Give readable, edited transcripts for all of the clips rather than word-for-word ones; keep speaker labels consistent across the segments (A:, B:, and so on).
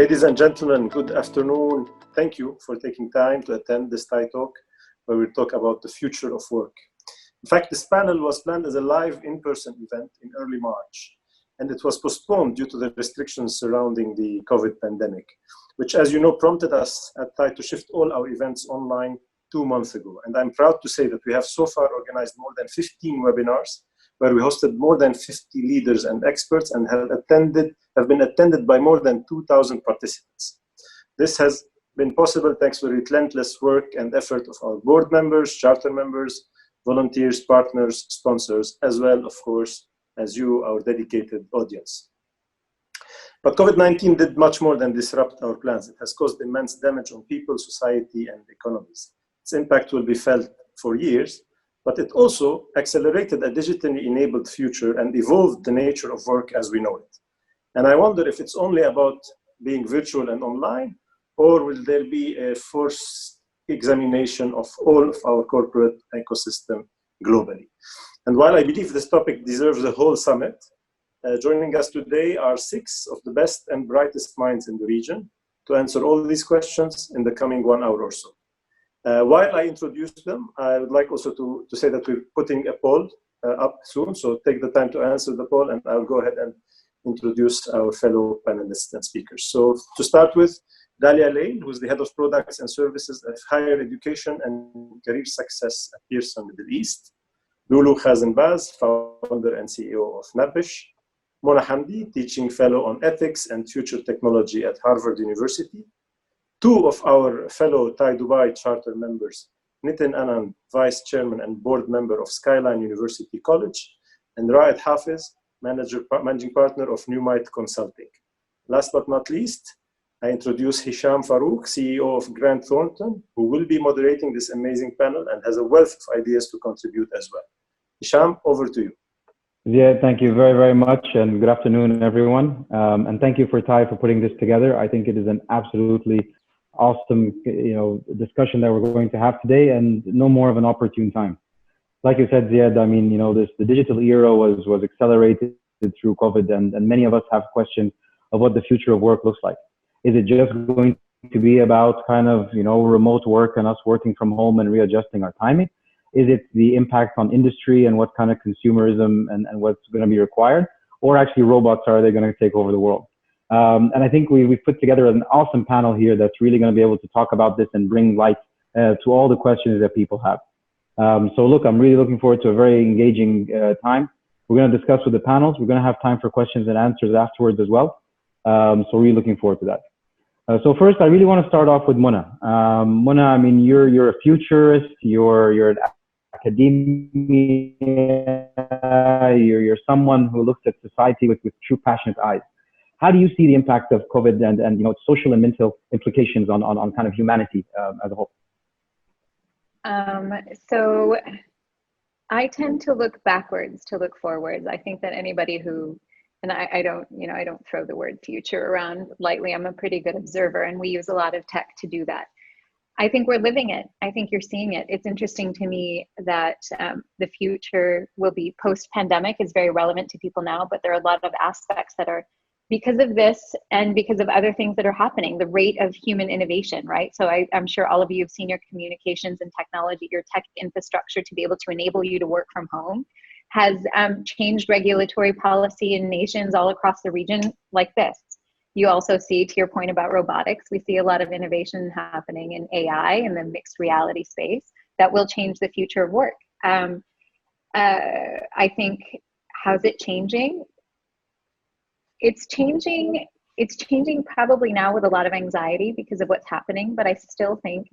A: Ladies and gentlemen, good afternoon. Thank you for taking time to attend this TiE Talk, where we talk about the future of work. In fact, this panel was planned as a live in-person event in early March, and it was postponed due to the restrictions surrounding the COVID pandemic, which, as you know, prompted us at TiE to shift all our events online 2 months ago. And I'm proud to say that we have so far organized more than 15 webinars, where we hosted more than 50 leaders and experts and have been attended by more than 2,000 participants. This has been possible thanks to the relentless work and effort of our board members, charter members, volunteers, partners, sponsors, as well, of course, as you, our dedicated audience. But COVID-19 did much more than disrupt our plans. It has caused immense damage on people, society, and economies. Its impact will be felt for years, but it also accelerated a digitally enabled future and evolved the nature of work as we know it. And I wonder if it's only about being virtual and online, or will there be a forced examination of all of our corporate ecosystem globally? And while I believe this topic deserves a whole summit, joining us today are 6 of the best and brightest minds in the region to answer all these questions in the coming 1 hour or so. While I introduce them, I would like also to say that we're putting a poll up soon, so take the time to answer the poll, and I'll go ahead and introduce our fellow panelists and speakers. So to start with, Dalia Lane, who's the Head of Products and Services of Higher Education and Career Success at Pearson Middle East. Lulu Khazenbaz, Founder and CEO of Nabish. Mona Hamdi, Teaching Fellow on Ethics and Future Technology at Harvard University. 2 of our fellow TiE Dubai charter members, Nitin Anand, Vice Chairman and Board Member of Skyline University College, and Raed Hafiz, Managing Partner of Newmite Consulting. Last but not least, I introduce Hisham Farouk, CEO of Grant Thornton, who will be moderating this amazing panel and has a wealth of ideas to contribute as well. Hisham, over to you.
B: Yeah, thank you very, very much, and good afternoon, everyone. And thank you for TiE for putting this together. I think it is an absolutely awesome, discussion that we're going to have today, and no more of an opportune time. Like you said, Ziad, I mean, the digital era was accelerated through COVID, and many of us have questions of what the future of work looks like. Is it just going to be about kind of, remote work and us working from home and readjusting our timing? Is it the impact on industry and what kind of consumerism and what's going to be required? Or actually robots, are they going to take over the world? And I think we've put together an awesome panel here that's really going to be able to talk about this and bring light to all the questions that people have. So look, I'm really looking forward to a very engaging time. We're going to discuss with the panels. We're going to have time for questions and answers afterwards as well. So really looking forward to that. So first, I really want to start off with Mona. Mona, I mean, you're a futurist. You're an academia. You're someone who looks at society with true passionate eyes. How do you see the impact of COVID and social and mental implications on kind of humanity as a whole?
C: So I tend to look backwards to look forwards. I think that anybody who, and I don't throw the word future around lightly. I'm a pretty good observer, and we use a lot of tech to do that. I think we're living it. I think you're seeing it. It's interesting to me that the future will be post-pandemic is very relevant to people now, but there are a lot of aspects that are, because of this and because of other things that are happening, the rate of human innovation, right? So I'm sure all of you have seen your communications and technology, your tech infrastructure to be able to enable you to work from home has changed regulatory policy in nations all across the region like this. You also see, to your point about robotics, we see a lot of innovation happening in AI and the mixed reality space that will change the future of work. I think, how's it changing? It's changing probably now with a lot of anxiety because of what's happening, but I still think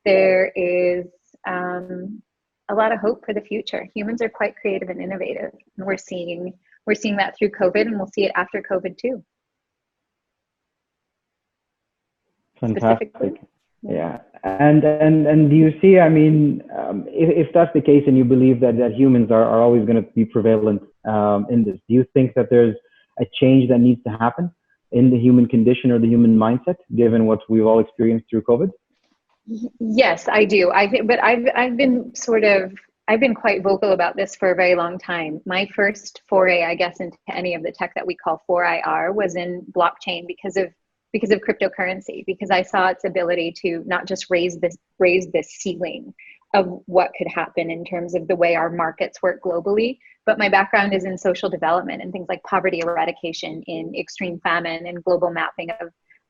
C: there is a lot of hope for the future. Humans are quite creative and innovative, and we're seeing that through COVID, and we'll see it after COVID too.
B: Fantastic. Yeah. And do you see, I mean, if that's the case and you believe that humans are always going to be prevalent in this, do you think that there's a change that needs to happen in the human condition or the human mindset, given what we've all experienced through COVID?
C: Yes, I do. But I've been quite vocal about this for a very long time. My first foray, I guess, into any of the tech that we call 4IR was in blockchain because of because of cryptocurrency, because I saw its ability to not just raise this ceiling of what could happen in terms of the way our markets work globally, but my background is in social development and things like poverty eradication, in extreme famine and global mapping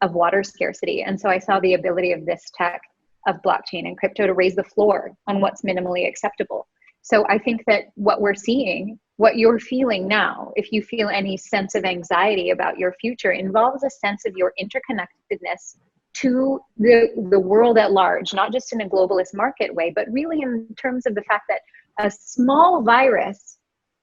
C: of water scarcity. And so I saw the ability of this tech, of blockchain and crypto, to raise the floor on what's minimally acceptable. So I think that what we're seeing, what you're feeling now, if you feel any sense of anxiety about your future, involves a sense of your interconnectedness to the world at large, not just in a globalist market way, but really in terms of the fact that a small virus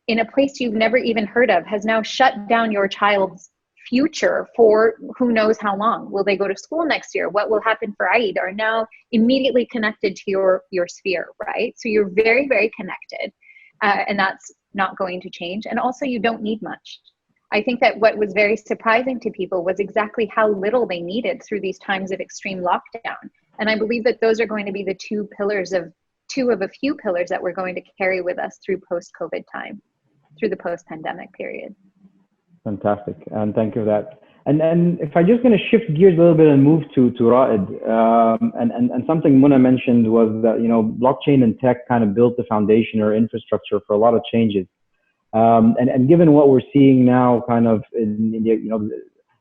C: in a place you've never even heard of has now shut down your child's future for who knows how long. Will they go to school next year? What will happen for Eid? Are now immediately connected to your sphere, right? So you're very, very connected, and that's not going to change. And also, you don't need much. I think that what was very surprising to people was exactly how little they needed through these times of extreme lockdown. And I believe that those are going to be the two of a few pillars that we're going to carry with us through post-COVID time, through the post-pandemic period.
B: Fantastic, and thank you for that. And if I'm just going to shift gears a little bit and move to Raed, and something Muna mentioned was that, you know, blockchain and tech kind of built the foundation or infrastructure for a lot of changes. And given what we're seeing now, kind of in the, you know,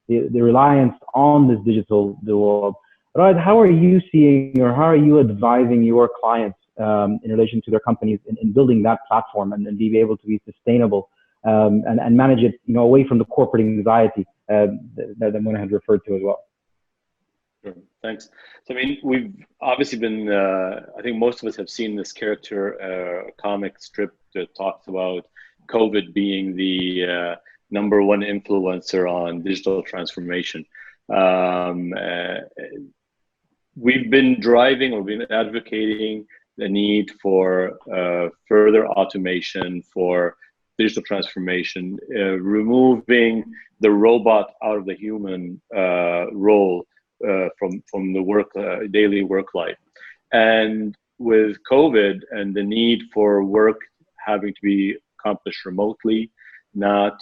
B: the reliance on this digital world, Raed, how are you seeing, or how are you advising your clients in relation to their companies in building that platform and be able to be sustainable and manage it, you know, away from the corporate anxiety that Mona had referred to as well?
D: Sure. Thanks. So, I mean, we've obviously been, I think most of us have seen this character comic strip that talks about COVID being the number one influencer on digital transformation. We've been driving, or been advocating the need for further automation, for digital transformation, removing the robot out of the human role from the work daily work life. And with COVID and the need for work having to be accomplished remotely, not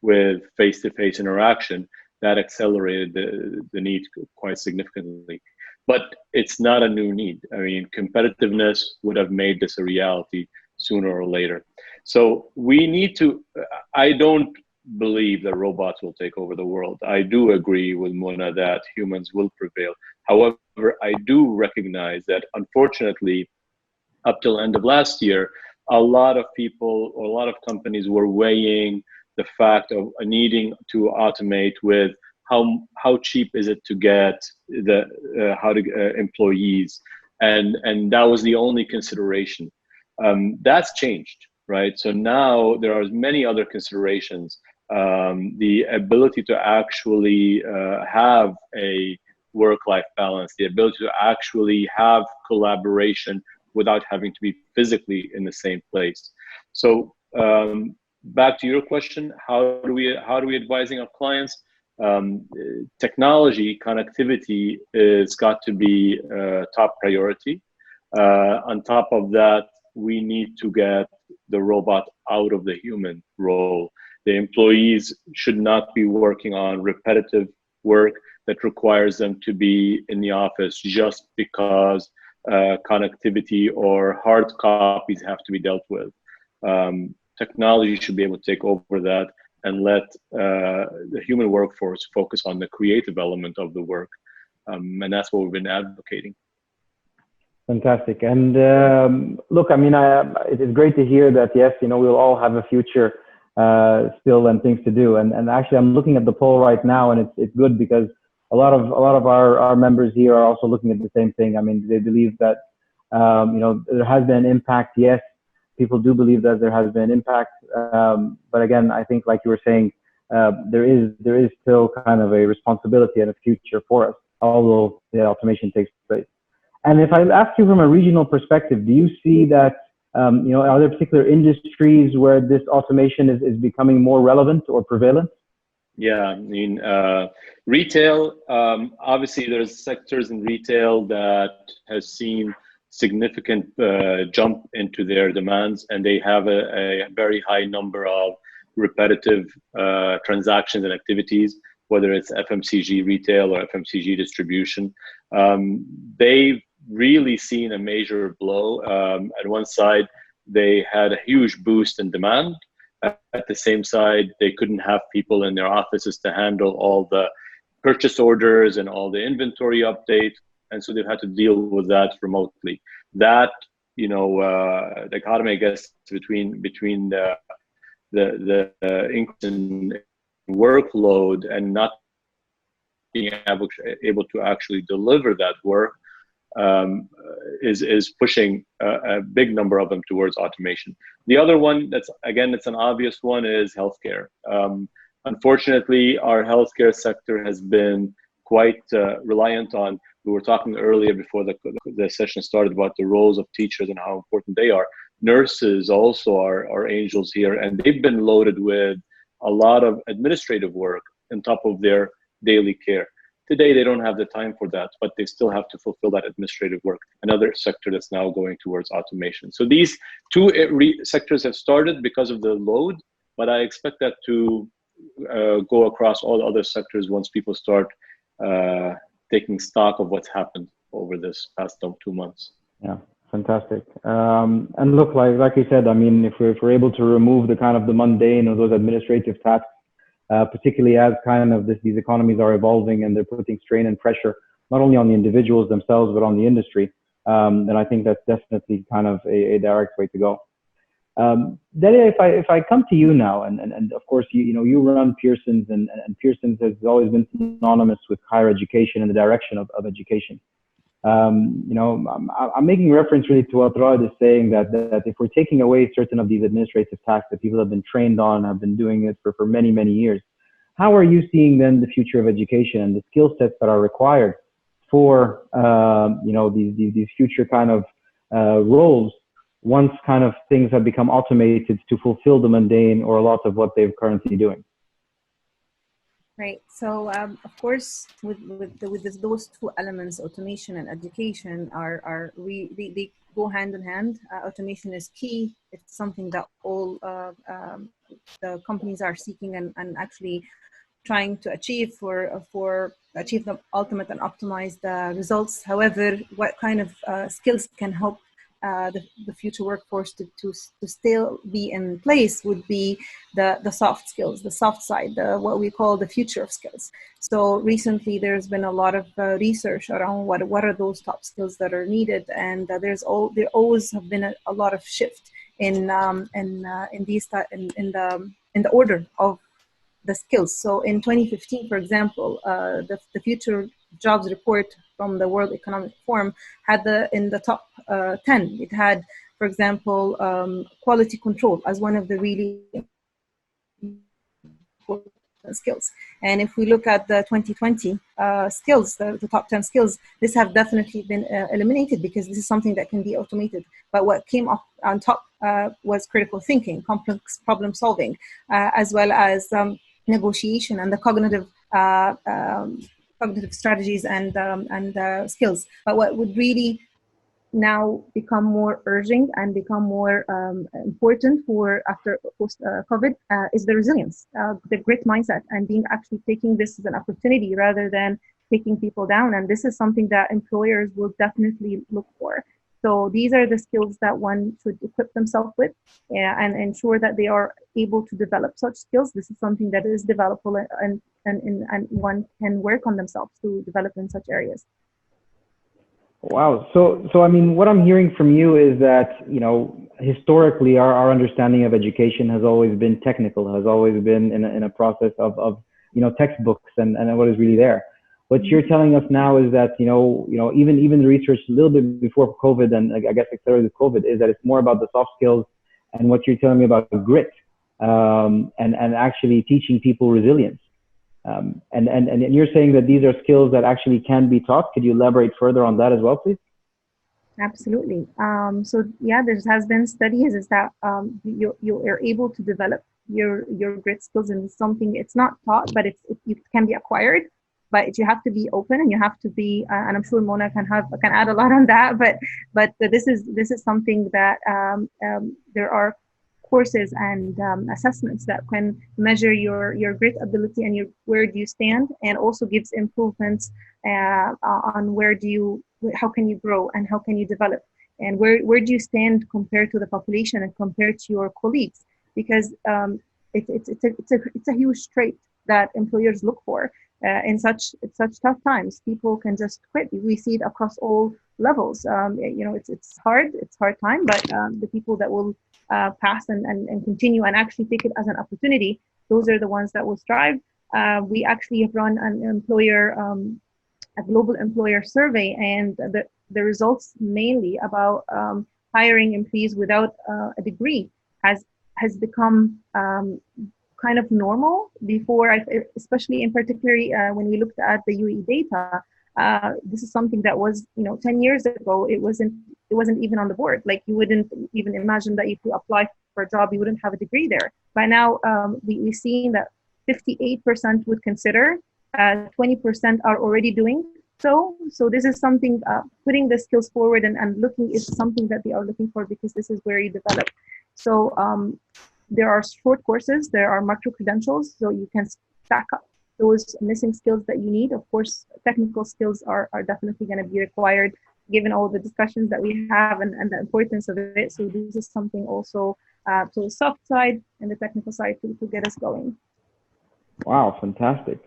D: with face-to-face interaction, that accelerated the need quite significantly. But it's not a new need. I mean, competitiveness would have made this a reality sooner or later. So we need to, I don't believe that robots will take over the world. I do agree with Mona that humans will prevail. However, I do recognize that, unfortunately, up till end of last year, a lot of people or a lot of companies were weighing the fact of needing to automate with how cheap is it to get the employees, and that was the only consideration. That's changed, right? So now there are many other considerations. The ability to actually have a work-life balance, the ability to actually have collaboration without having to be physically in the same place. So back to your question, how do we advising our clients? Technology, connectivity is got to be top priority. On top of that, we need to get the robot out of the human role. The employees should not be working on repetitive work that requires them to be in the office just because connectivity or hard copies have to be dealt with. Technology should be able to take over that and let the human workforce focus on the creative element of the work. And that's what we've been advocating.
B: Fantastic. And look, I mean, it is great to hear that, yes, you know, we'll all have a future still and things to do. And actually, I'm looking at the poll right now, and it's good because a lot of our members here are also looking at the same thing. I mean, they believe that, you know, there has been an impact. Yes, people do believe that there has been an impact. But again, I think, like you were saying, there is still kind of a responsibility and a future for us, although the automation takes place. And if I ask you from a regional perspective, do you see that, you know, are there particular industries where this automation is becoming more relevant or prevalent?
D: Yeah, I mean, retail, obviously there's sectors in retail that has seen significant jump into their demands, and they have a very high number of repetitive transactions and activities. whether it's FMCG retail or FMCG distribution. They've really seen a major blow. At one side, they had a huge boost in demand. At the same side, they couldn't have people in their offices to handle all the purchase orders and all the inventory update. And so they've had to deal with that remotely. That, dichotomy, I guess, between the increase in workload and not being able to actually deliver that work is pushing a big number of them towards automation. The other one it's an obvious one is healthcare. Unfortunately, our healthcare sector has been quite reliant on, we were talking earlier before the session started about the roles of teachers and how important they are. Nurses also are angels here, and they've been loaded with a lot of administrative work on top of their daily care. Today, they don't have the time for that, but they still have to fulfill that administrative work. Another sector that's now going towards automation. So these two sectors have started because of the load, but I expect that to go across all other sectors once people start taking stock of what's happened over this past 2 months.
B: Yeah, fantastic. And look, like you said, I mean, if we're able to remove the mundane or those administrative tasks, particularly as these economies are evolving and they're putting strain and pressure not only on the individuals themselves but on the industry, then I think that's definitely a direct way to go. Delia, if I come to you now, and of course you run Pearson's, and Pearson's has always been synonymous with higher education and the direction of education. I'm making reference really to what Raad is saying, that if we're taking away certain of these administrative tasks that people have been trained on, have been doing it for many, many years, how are you seeing then the future of education and the skill sets that are required for these future roles once things have become automated to fulfill the mundane or a lot of what they're currently doing?
E: Right. So, of course, with those two elements, automation and education, they go hand in hand. Automation is key. It's something that all the companies are seeking and actually trying to achieve for achieve the ultimate and optimize the results. However, what kind of skills can help the future workforce to still be in place would be the soft skills, the soft side, what we call the future of skills. So recently there's been a lot of research around what are those top skills that are needed, and there always have been a lot of shift in the order of the skills. So in 2015, for example, the Future Jobs Report from the World Economic Forum had in the top 10. It had, for example, quality control as one of the really important skills. And if we look at the 2020 skills, the top 10 skills, this have definitely been eliminated because this is something that can be automated. But what came up on top was critical thinking, complex problem solving, as well as negotiation and the cognitive strategies and skills. But what would really now become more urgent and become more important for after post-COVID is the resilience, the grit mindset, and actually taking this as an opportunity rather than taking people down. And this is something that employers will definitely look for. So these are the skills that one should equip themselves with and ensure that they are able to develop such skills. This is something that is developable and one can work on themselves to develop in such areas.
B: Wow. So I mean, what I'm hearing from you is that, historically our understanding of education has always been technical, has always been in a process of textbooks and what is really there. What you're telling us now is that, even the research a little bit before COVID, and I guess accelerated COVID, is that it's more about the soft skills and what you're telling me about grit, and actually teaching people resilience. And you're saying that these are skills that actually can be taught. Could you elaborate further on that as well, please?
E: Absolutely. So yeah, there has been studies is that you are able to develop your grit skills, and something it's not taught, but it can be acquired. But you have to be open, and you have to be, and I'm sure Mona can add a lot on that. But this is something that there are courses and assessments that can measure your grit ability and where do you stand, and also gives improvements on how can you grow and how can you develop, and where do you stand compared to the population and compared to your colleagues, because it's a huge trait that employers look for in such tough times. People can just quit. We see it across all levels. It's hard time, but the people that will pass and continue and actually take it as an opportunity, those are the ones that will strive. We actually have run a global employer survey, and the results mainly about hiring employees without a degree has become kind of normal before, especially in particularly when we looked at the UAE data. This is something that was, 10 years ago, it wasn't even on the board. Like, you wouldn't even imagine that if you apply for a job, you wouldn't have a degree there. By now, we've seen that 58% would consider, 20% are already doing so. So this is something, putting the skills forward and looking is something that they are looking for, because this is where you develop. So there are short courses, there are macro credentials, so you can stack up those missing skills that you need. Of course, technical skills are definitely going to be required, given all the discussions that we have and the importance of it. So this is something also to the soft side and the technical side to get us going.
B: Wow, fantastic.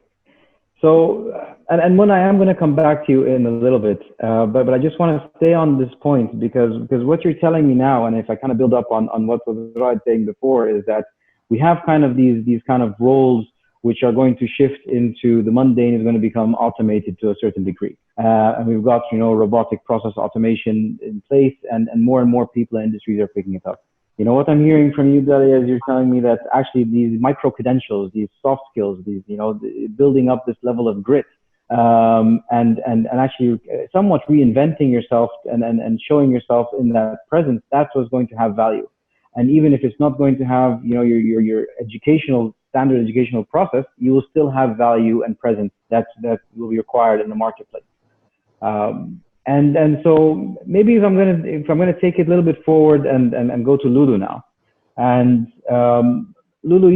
B: So, and when I am going to come back to you in a little bit, but I just want to stay on this point because what you're telling me now, and if I kind of build up on what was Rod saying before, is that we have kind of these kind of roles which are going to shift into the mundane is going to become automated to a certain degree. And we've got, robotic process automation in place, and more and more people and industries are picking it up. What I'm hearing from you, Dalia, is you're telling me that actually these micro credentials, these soft skills, these, building up this level of grit, and actually somewhat reinventing yourself and showing yourself in that presence, that's what's going to have value. And even if it's not going to have, your standard educational process, you will still have value and presence that will be required in the marketplace. And so maybe if I'm gonna take it a little bit forward and go to Lulu now, and Lulu,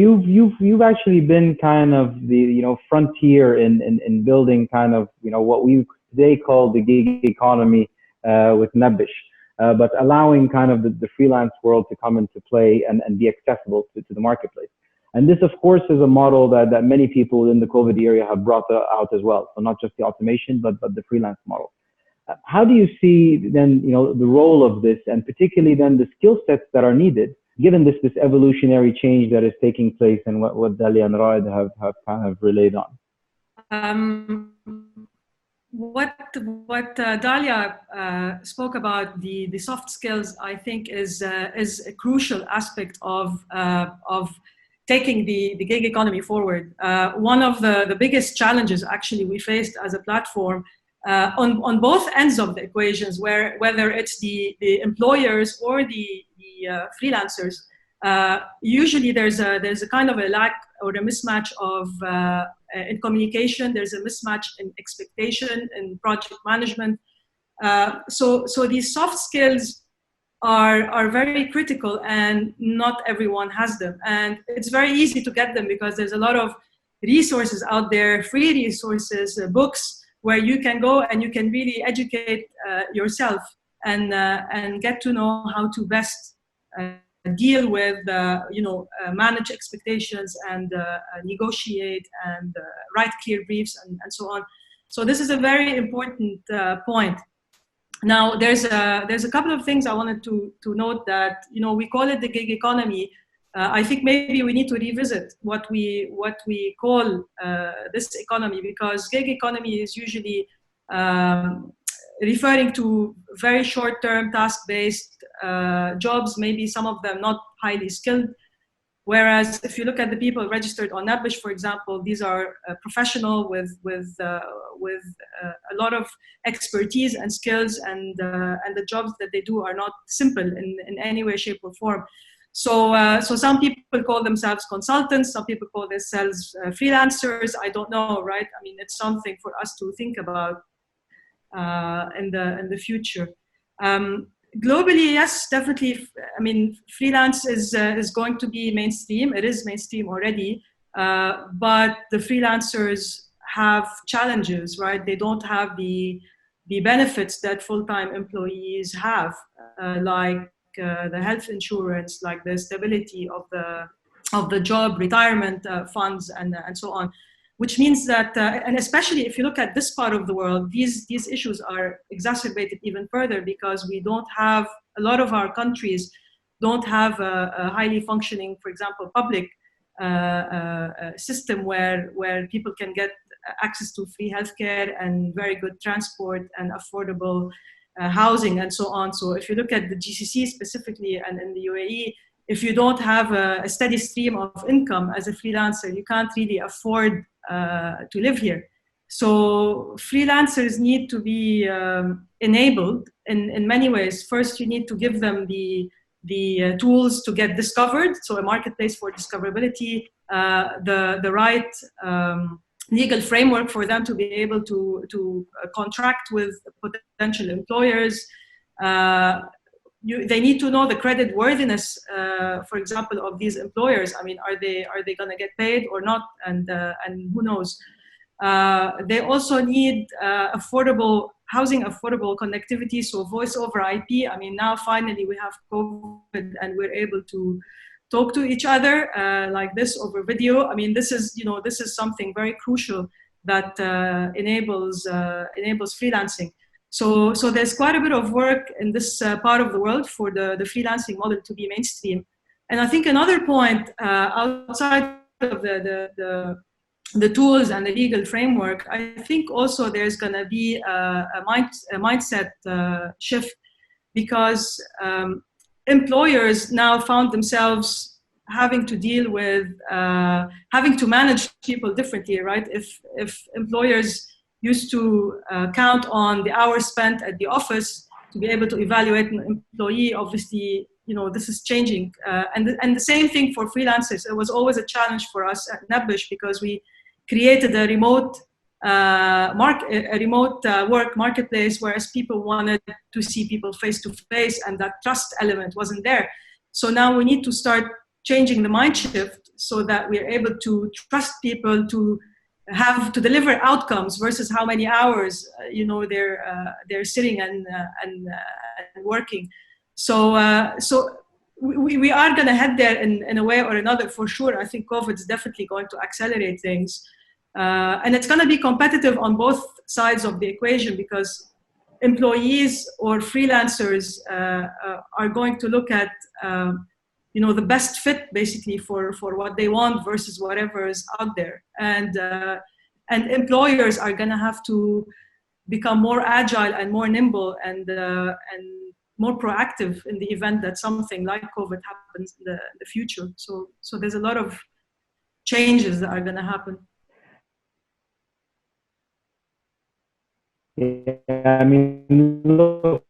B: you've actually been kind of the frontier in building kind of what we today call the gig economy with Nabish, but allowing kind of the freelance world to come into play and be accessible to the marketplace. And this, of course, is a model that many people in the COVID area have brought out as well. So not just the automation, but the freelance model. How do you see then, the role of this, and particularly then the skill sets that are needed, given this evolutionary change that is taking place, and what Dalia and Raed have kind of relayed on?
F: What Dalia spoke about, the soft skills, I think is a crucial aspect of taking the gig economy forward. One of the biggest challenges actually we faced as a platform on both ends of the equations, whether it's the employers or the freelancers, usually there's a kind of a lack or a mismatch of in communication. There's a mismatch in expectation in project management. So these soft skills are very critical, and not everyone has them. And it's very easy to get them because there's a lot of resources out there, free resources, books, where you can go and you can really educate yourself and get to know how to best deal with, manage expectations and negotiate and write clear briefs and so on. So this is a very important point. Now, there's a couple of things I wanted to note that, we call it the gig economy. I think maybe we need to revisit what we call this economy, because gig economy is usually referring to very short-term task-based jobs, maybe some of them not highly skilled. Whereas if you look at the people registered on Nabish, for example, these are professional with a lot of expertise and skills, and the jobs that they do are not simple in any way, shape, or form. So some people call themselves consultants, some people call themselves freelancers. I don't know, right? I mean, it's something for us to think about in the future. globally, yes, definitely. I mean, freelance is going to be mainstream. It is mainstream already, but the freelancers have challenges, right? They don't have the benefits that full-time employees have, like the health insurance, like the stability of the job, retirement funds, and so on. Which means that, and especially if you look at this part of the world, these issues are exacerbated even further because we don't have, a lot of our countries don't have a highly functioning, for example, public system where people can get access to free healthcare and very good transport and affordable housing and so on. So if you look at the GCC specifically and in the UAE, if you don't have a steady stream of income as a freelancer, you can't really afford to live here. So freelancers need to be enabled in many ways. First, you need to give them the tools to get discovered, so a marketplace for discoverability, the right legal framework for them to be able to contract with potential employers. They need to know the credit worthiness, for example, of these employers. I mean, are they going to get paid or not? And who knows? They also need affordable housing, affordable connectivity. So voice over IP. I mean, now finally we have COVID and we're able to talk to each other like this over video. I mean, this is something very crucial that enables freelancing. So there's quite a bit of work in this part of the world for the freelancing model to be mainstream. And I think another point outside of the tools and the legal framework, I think also there's going to be a mindset shift because employers now found themselves having to deal with having to manage people differently, right? If employers used to count on the hours spent at the office to be able to evaluate an employee, obviously, this is changing. And the same thing for freelancers. It was always a challenge for us at Nabish because we created a remote work marketplace, whereas people wanted to see people face to face, and that trust element wasn't there. So now we need to start changing the mind shift so that we're able to trust people to have to deliver outcomes versus how many hours they're sitting and working. So we are going to head there in a way or another for sure. I think COVID is definitely going to accelerate things. And it's going to be competitive on both sides of the equation because employees or freelancers are going to look at the best fit basically for what they want versus whatever is out there. And employers are going to have to become more agile and more nimble and more proactive in the event that something like COVID happens in the future. So there's a lot of changes that are going to happen.
B: Yeah, I mean, look,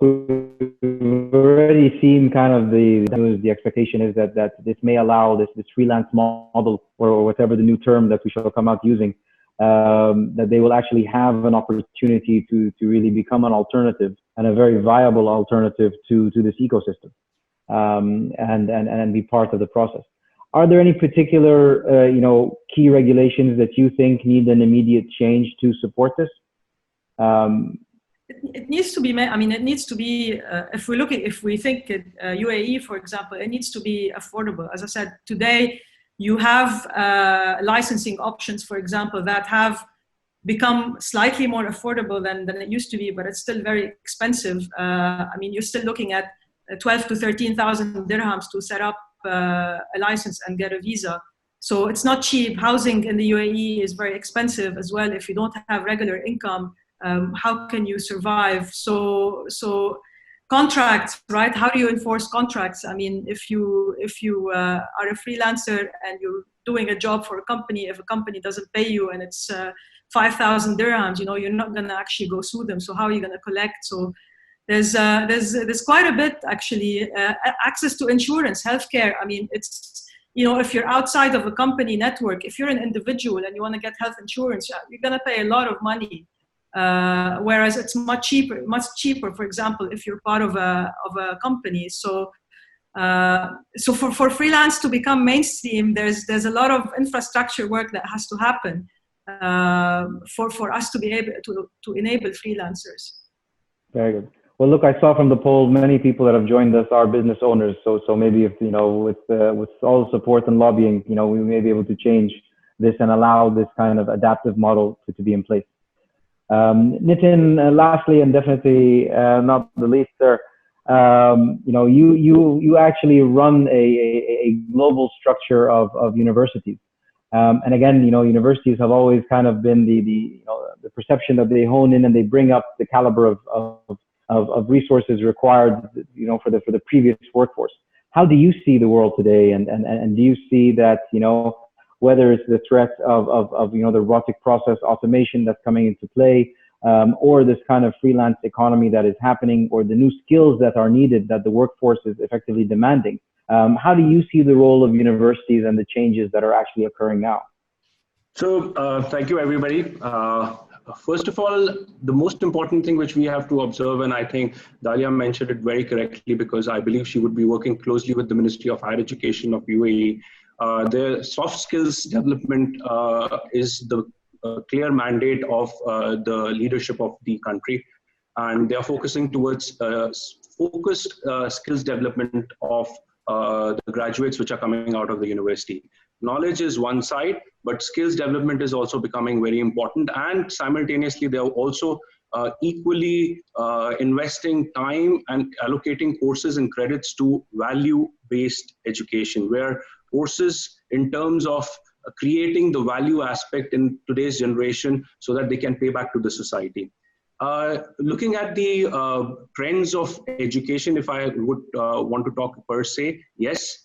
B: we've already seen kind of the expectation is that this may allow this freelance model or whatever the new term that we shall come out using, that they will actually have an opportunity to really become an alternative and a very viable alternative to this ecosystem, and be part of the process. Are there any particular key regulations that you think need an immediate change to support this?
F: It needs to be. I mean, it needs to be. If we think UAE, for example, it needs to be affordable. As I said, today you have licensing options, for example, that have become slightly more affordable than it used to be, but it's still very expensive. I mean, you're still looking at 12 to 13,000 dirhams to set up a license and get a visa. So it's not cheap. Housing in the UAE is very expensive as well. If you don't have regular income, how can you survive? So contracts, right? How do you enforce contracts? I mean, if you are a freelancer and you're doing a job for a company, if a company doesn't pay you and it's 5,000 dirhams, you're not going to actually go sue them. So how are you going to collect? So there's quite a bit actually. Access to insurance, healthcare. I mean, it's, if you're outside of a company network, if you're an individual and you want to get health insurance, you're going to pay a lot of money. whereas it's much cheaper, for example, if you're part of a company. So for freelance to become mainstream, there's a lot of infrastructure work that has to happen for us to be able to enable freelancers. Very
B: good. Well, look, I saw from the poll many people that have joined us are business owners. So maybe if with all the support and lobbying, we may be able to change this and allow this kind of adaptive model to be in place. Nitin, lastly, and definitely not the least, sir, you actually run a global structure of universities. And again, universities have always kind of been the perception that they hone in and they bring up the caliber of resources required, for the previous workforce. How do you see the world today? And do you see that, whether it's the threat of the robotic process automation that's coming into play, or this kind of freelance economy that is happening, or the new skills that are needed that the workforce is effectively demanding? How do you see the role of universities and the changes that are actually occurring now?
G: So thank you, everybody. First of all, the most important thing which we have to observe, and I think Dalia mentioned it very correctly because I believe she would be working closely with the Ministry of Higher Education of UAE. The soft skills development is the clear mandate of the leadership of the country, and they are focusing towards focused skills development of the graduates which are coming out of the university. Knowledge is one side, but skills development is also becoming very important, and simultaneously they are also equally investing time and allocating courses and credits to value-based education, where courses in terms of creating the value aspect in today's generation so that they can pay back to the society. Looking at the trends of education, if I would want to talk per se, yes,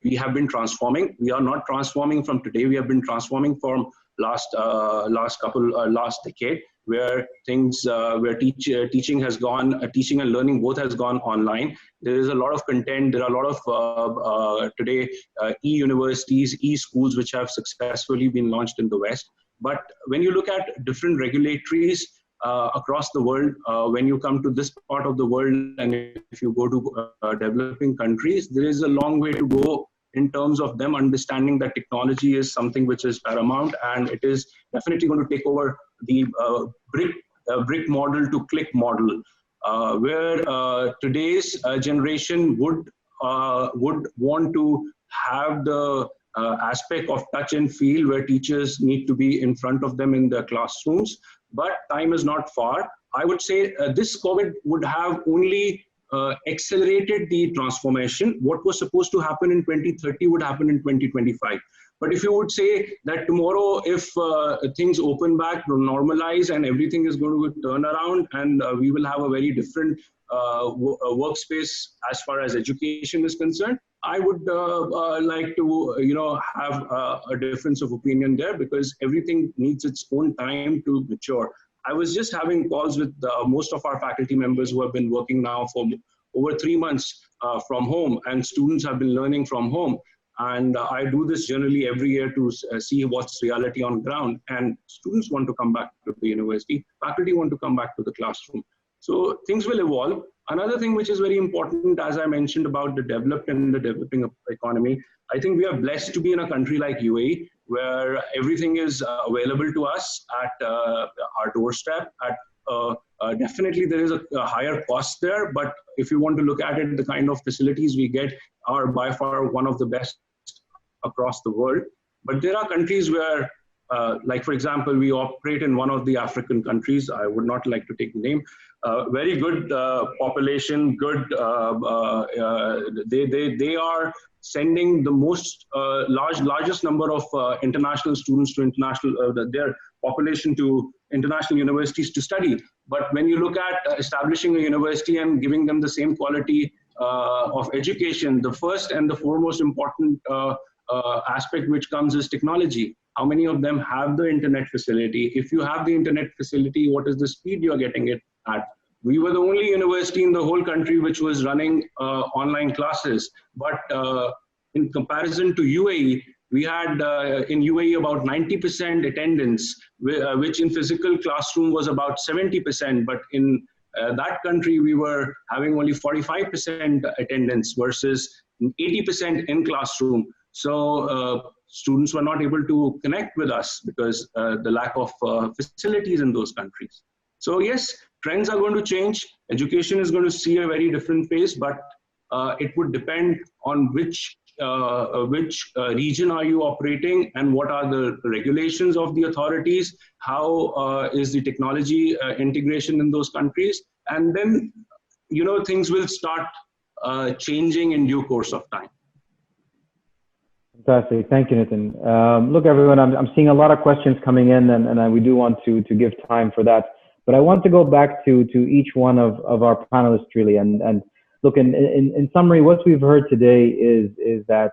G: we have been transforming. We are not transforming from today. We have been transforming from last decade, where things, where teaching has gone, teaching and learning both has gone online. There is a lot of content. There are a lot of today e-universities, e-schools, which have successfully been launched in the West. But when you look at different regulatories across the world, when you come to this part of the world, and if you go to developing countries, there is a long way to go in terms of them understanding that technology is something which is paramount, and it is definitely going to take over the brick model to click model, where today's generation would want to have the aspect of touch and feel, where teachers need to be in front of them in the classrooms. But time is not far. I would say this COVID would have only accelerated the transformation. What was supposed to happen in 2030 would happen in 2025. But if you would say that tomorrow, if things open back, normalize, and everything is going to turn around, and we will have a very different workspace as far as education is concerned, I would like to, have a difference of opinion there, because everything needs its own time to mature. I was just having calls with most of our faculty members who have been working now for over 3 months from home, and students have been learning from home. And I do this generally every year to see what's reality on ground. And students want to come back to the university, faculty want to come back to the classroom. So things will evolve. Another thing which is very important, as I mentioned about the developed and the developing economy, I think we are blessed to be in a country like UAE, where everything is available to us at our doorstep. Definitely there is a higher cost there, but if you want to look at it, the kind of facilities we get are by far one of the best across the world. But there are countries where, like for example, we operate in one of the African countries, I would not like to take the name, very good population, good, they are sending the most largest number of international students to their population to international universities to study. But when you look at establishing a university and giving them the same quality of education, the first and the foremost important aspect which comes is technology. How many of them have the internet facility? If you have the internet facility, what is the speed you're getting it at? We were the only university in the whole country which was running online classes. But in comparison to UAE, We had in UAE about 90% attendance, which in physical classroom was about 70%, but in that country we were having only 45% attendance versus 80% in classroom. So students were not able to connect with us because the lack of facilities in those countries. So yes, trends are going to change. Education is going to see a very different pace, but it would depend on which region are you operating and what are the regulations of the authorities, how is the technology integration in those countries, and then things will start changing in due course of time.
B: Fantastic. Thank you, Nitin. Look, everyone, I'm seeing a lot of questions coming in, and we do want to give time for that. But I want to go back to each one of our panelists, really. And look, in summary, what we've heard today is that,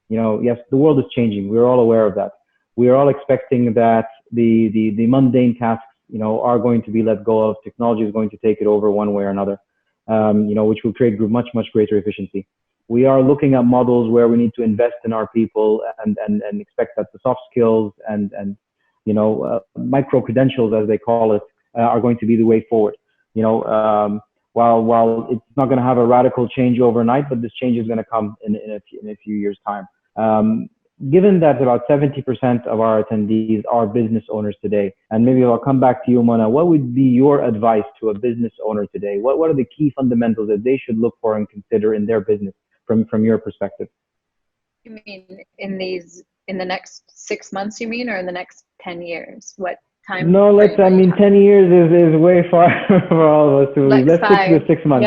B: yes, the world is changing. We're all aware of that. We are all expecting that the mundane tasks, are going to be let go of. Technology is going to take it over one way or another, which will create much greater efficiency. We are looking at models where we need to invest in our people and expect that the soft skills and micro credentials, as they call it, are going to be the way forward. While it's not going to have a radical change overnight, but this change is going to come in a few years' time. Given that about 70% of our attendees are business owners today, and maybe I'll come back to you, Mona, what would be your advice to a business owner today? What are the key fundamentals that they should look for and consider in their business from your perspective? You
C: mean in the next 6 months, you mean, or in the next 10 years? What time?
B: No, 10 years is way far for all of us. Let's stick to the 6 months.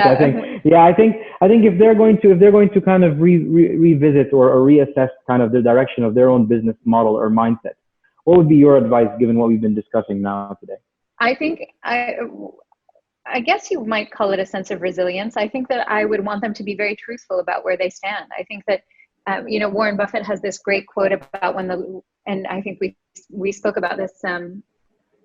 B: Yeah. I think if they're going to kind of revisit or reassess kind of the direction of their own business model or mindset, what would be your advice given what we've been discussing now today?
C: I think I guess you might call it a sense of resilience. I think that I would want them to be very truthful about where they stand. I think that Warren Buffett has this great quote about and I think we spoke about this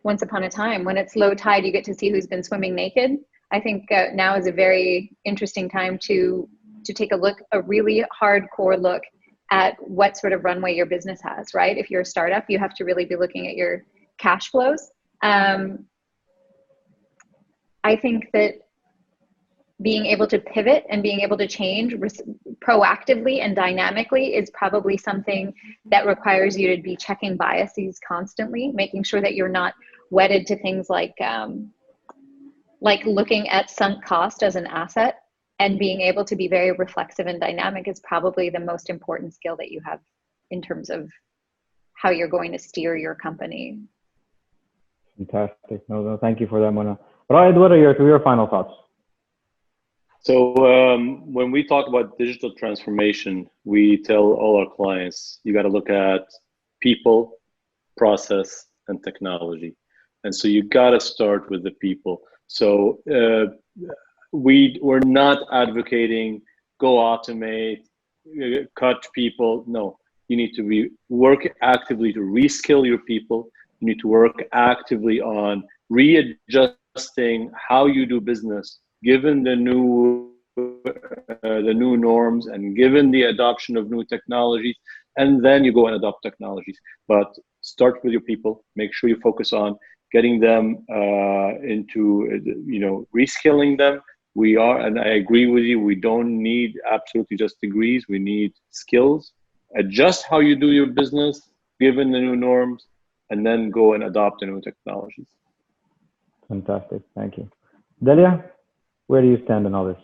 C: once upon a time, when it's low tide, you get to see who's been swimming naked. I think now is a very interesting time to take a really hardcore look at what sort of runway your business has, right? If you're a startup, you have to really be looking at your cash flows. I think that being able to pivot and being able to change proactively and dynamically is probably something that requires you to be checking biases constantly, making sure that you're not wedded to things like looking at sunk cost as an asset, and being able to be very reflexive and dynamic is probably the most important skill that you have in terms of how you're going to steer your company.
B: Fantastic. No, thank you for that, Mona. Raed, what are your final thoughts?
D: So when we talk about digital transformation, we tell all our clients, you got to look at people, process, and technology. And so you got to start with the people. So we're not advocating go automate, cut people. No, you need to work actively to reskill your people. You need to work actively on readjusting how you do business, given the new norms and given the adoption of new technologies, and then you go and adopt technologies. But start with your people. Make sure you focus on getting them into reskilling them. And I agree with you, we don't need absolutely just degrees. We need skills. Adjust how you do your business given the new norms, and then go and adopt the new technologies.
B: Fantastic. Thank you. Delia, where do you stand on all this?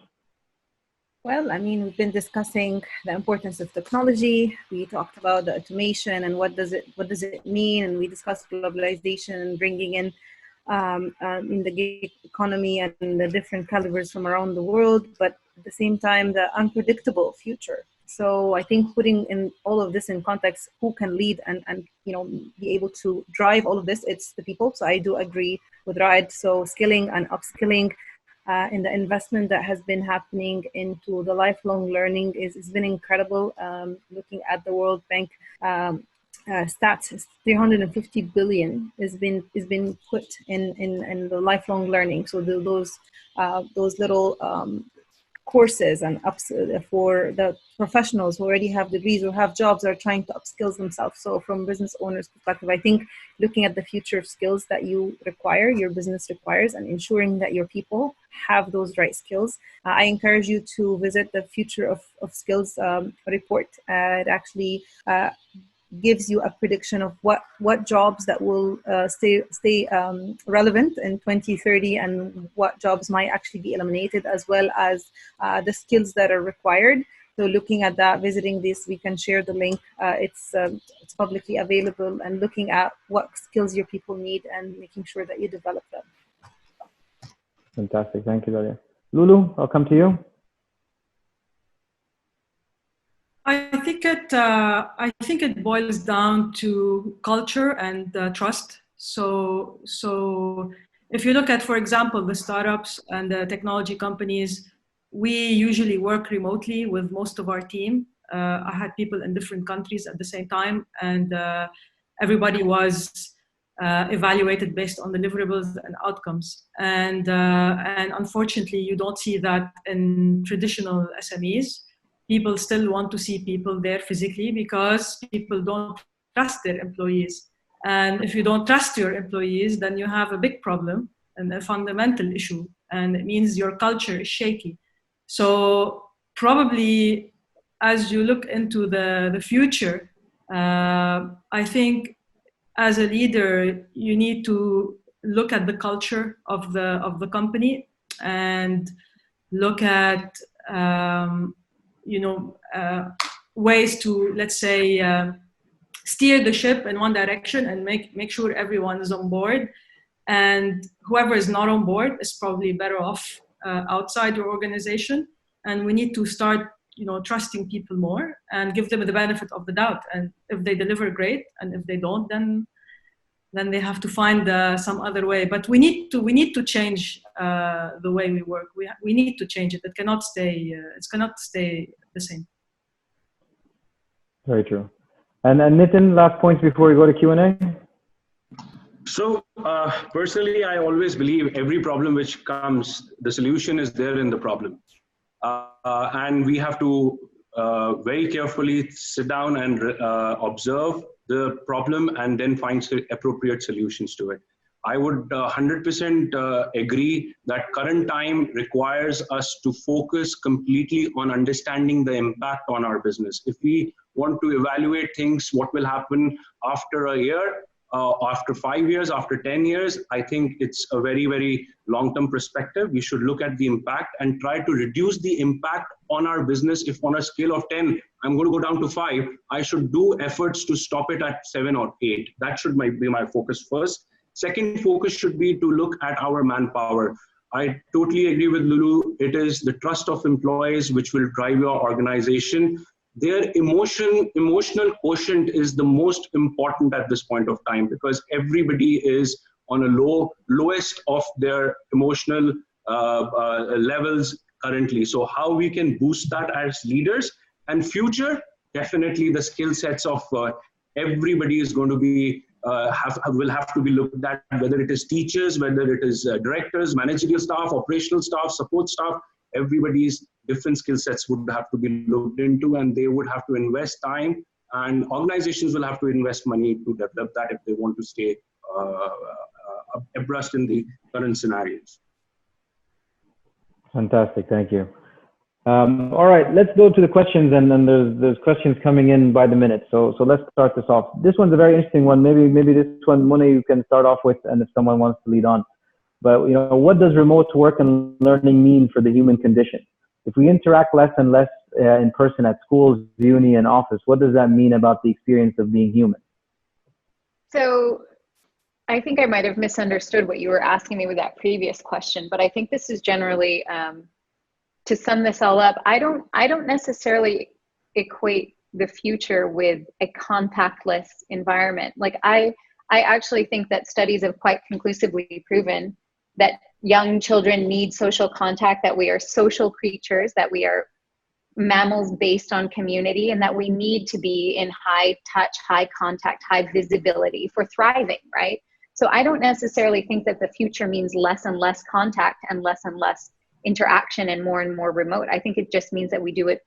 E: Well, I mean, we've been discussing the importance of technology. We talked about the automation and what does it mean, and we discussed globalization and bringing in the gig economy and the different calibers from around the world, but at the same time, the unpredictable future. So I think putting in all of this in context, who can lead and be able to drive all of this, it's the people. So I do agree with Raed. So skilling and upskilling in the investment that has been happening into the lifelong learning has been incredible. Looking at the World Bank stats, 350 billion has been put in the lifelong learning. So those little courses and ups for the professionals who already have degrees or have jobs are trying to upskill themselves. So from business owners' perspective, I think looking at the future of skills that you require, your business requires, and ensuring that your people have those right skills. I encourage you to visit the Future of Skills report. It actually gives you a prediction of what jobs that will stay relevant in 2030 and what jobs might actually be eliminated, as well as the skills that are required. So looking at that, visiting this, we can share the link. It's publicly available, and looking at what skills your people need and making sure that you develop them.
B: Fantastic. Thank you, Dalia. Lulu, I'll come to you.
F: I think it boils down to culture and trust. So if you look at, for example, the startups and the technology companies, we usually work remotely with most of our team. I had people in different countries at the same time, and everybody was evaluated based on deliverables and outcomes. And unfortunately, you don't see that in traditional SMEs. People still want to see people there physically because people don't trust their employees. And if you don't trust your employees, then you have a big problem and a fundamental issue. And it means your culture is shaky. So probably as you look into the future, I think as a leader, you need to look at the culture of the company and look at ways to, let's say, steer the ship in one direction and make sure everyone is on board. And whoever is not on board is probably better off outside your organization. And we need to start, trusting people more and give them the benefit of the doubt. And if they deliver, great. And if they don't, then they have to find some other way. But we need to change the way we work. We need to change it. It cannot stay. It cannot stay the same.
B: Very true. And Nitin, last points before we go to Q&A.
G: So personally, I always believe every problem which comes, the solution is there in the problem. And we have to very carefully sit down and observe the problem and then find appropriate solutions to it. I would 100% agree that current time requires us to focus completely on understanding the impact on our business. If we want to evaluate things, what will happen after a year, after 5 years, after 10 years, I think it's a very, very long-term perspective. We should look at the impact and try to reduce the impact on our business. If on a scale of 10, I'm going to go down to 5, I should do efforts to stop it at 7 or 8. That should be my focus first. Second focus should be to look at our manpower. I totally agree with Lulu. It is the trust of employees which will drive your organization. Their emotional quotient is the most important at this point of time, because everybody is on a lowest of their emotional levels currently. So how we can boost that as leaders, and future, definitely the skill sets of everybody is going to be will have to be looked at, whether it is teachers, whether it is directors, managerial staff, operational staff, support staff. Everybody's different skill sets would have to be looked into, and they would have to invest time, and organizations will have to invest money to develop that if they want to stay abreast in the current scenarios.
B: Fantastic, thank you. All right, let's go to the questions, and then there's questions coming in by the minute. So let's start this off. This one's a very interesting one. Maybe this one, Mona, you can start off with, and if someone wants to lead on. But what does remote work and learning mean for the human condition? If we interact less and less in person at schools, uni, and office, what does that mean about the experience of being human?
C: So I think I might have misunderstood what you were asking me with that previous question, but I think this is generally, to sum this all up, I don't necessarily equate the future with a contactless environment. Like I actually think that studies have quite conclusively proven that young children need social contact, that we are social creatures, that we are mammals based on community, and that we need to be in high touch, high contact, high visibility for thriving, right? So I don't necessarily think that the future means less and less contact and less interaction and more remote. I think it just means that we do it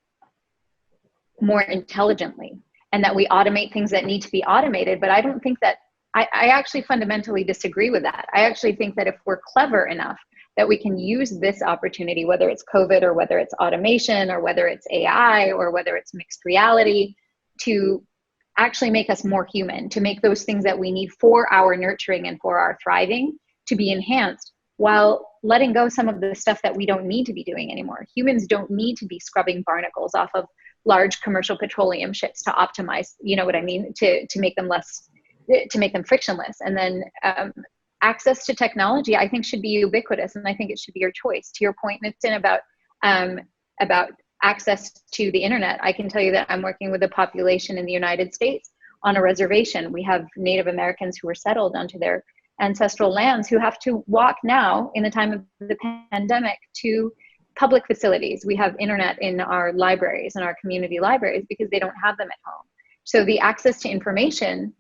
C: more intelligently and that we automate things that need to be automated. But I don't think that, I actually fundamentally disagree with that. I actually think that if we're clever enough that we can use this opportunity, whether it's COVID or whether it's automation or whether it's AI or whether it's mixed reality, to actually make us more human, to make those things that we need for our nurturing and for our thriving to be enhanced, while letting go some of the stuff that we don't need to be doing anymore. Humans don't need to be scrubbing barnacles off of large commercial petroleum ships to optimize, you know what I mean, to make them less, to make them frictionless. And then access to technology, I think, should be ubiquitous, and I think it should be your choice. To your point, Nitin, about access to the internet, I can tell you that I'm working with a population in the United States on a reservation. We have Native Americans who were settled onto their ancestral lands who have to walk now in the time of the pandemic to public facilities. We have internet in our libraries and our community libraries because they don't have them at home. So the access to information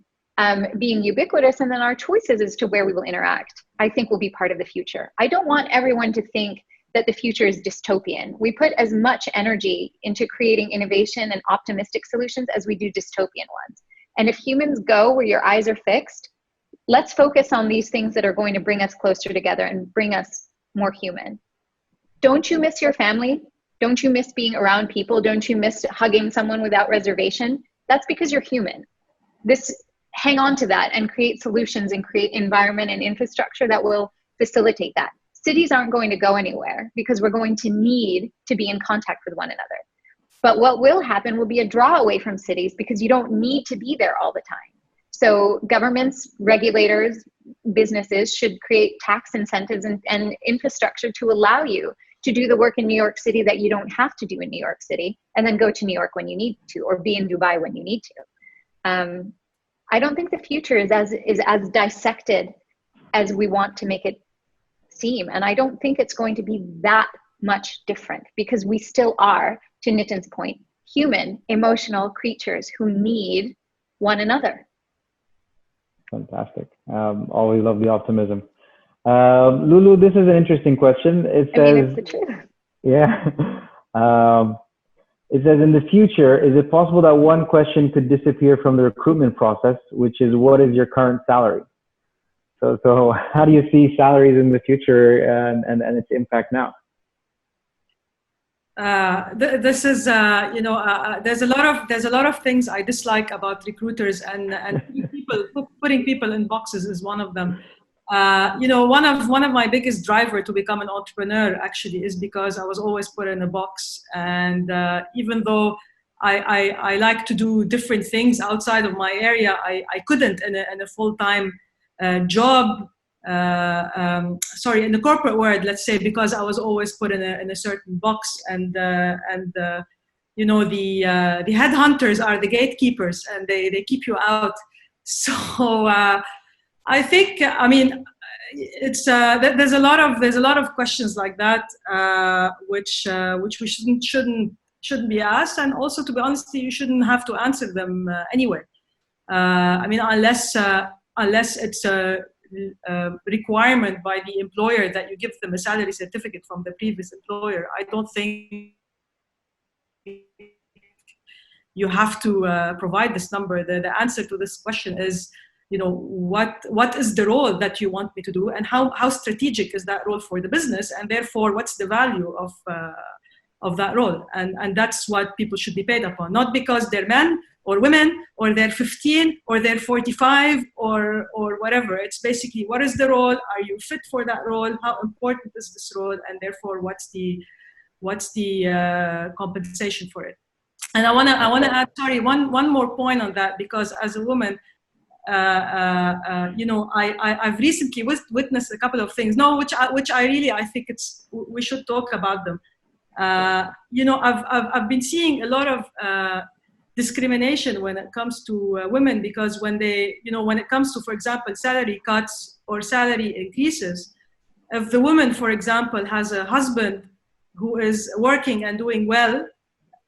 C: being ubiquitous, and then our choices as to where we will interact, I think will be part of the future. I don't want everyone to think that the future is dystopian. We put as much energy into creating innovation and optimistic solutions as we do dystopian ones. And if humans go where your eyes are fixed, let's focus on these things that are going to bring us closer together and bring us more human. Don't you miss your family? Don't you miss being around people? Don't you miss hugging someone without reservation? That's because you're human. Hang on to that and create solutions and create environment and infrastructure that will facilitate that. Cities aren't going to go anywhere because we're going to need to be in contact with one another. But what will happen will be a draw away from cities because you don't need to be there all the time. So governments, regulators, businesses should create tax incentives and infrastructure to allow you to do the work in New York City that you don't have to do in New York City, and then go to New York when you need to, or be in Dubai when you need to. I don't think the future is as dissected as we want to make it seem. And I don't think it's going to be that much different, because we still are, to Nitin's point, human, emotional creatures who need one another.
B: Fantastic. Always love the optimism. Lulu, this is an interesting question. It says,
C: it's the truth.
B: Yeah. It says, in the future, is it possible that one question could disappear from the recruitment process, which is, what is your current salary? So how do you see salaries in the future and its impact now?
F: This is, there's a lot of things I dislike about recruiters, and putting people in boxes is one of them. One of my biggest driver to become an entrepreneur actually is because I was always put in a box, and even though I like to do different things outside of my area, I couldn't in a full-time job. In the corporate world, let's say, because I was always put in a certain box, and the headhunters are the gatekeepers, and they keep you out. So I think, it's there's a lot of questions like that which we shouldn't be asked, and also, to be honest, you shouldn't have to answer them anyway. Unless it's a requirement by the employer that you give them a salary certificate from the previous employer. I don't think you have to provide this number. The answer to this question is, what is the role that you want me to do, and how strategic is that role for the business, and therefore what's the value of that role, and that's what people should be paid upon, not because they're men or women, or they're 15, or they're 45, or whatever. It's basically, what is the role? Are you fit for that role? How important is this role? And therefore, what's the compensation for it? And I wanna add, sorry, one more point on that, because as a woman, I've recently witnessed a couple of things. Which I think we should talk about them. I've been seeing a lot of discrimination when it comes to women, because when it comes to, for example, salary cuts or salary increases, if the woman, for example, has a husband who is working and doing well,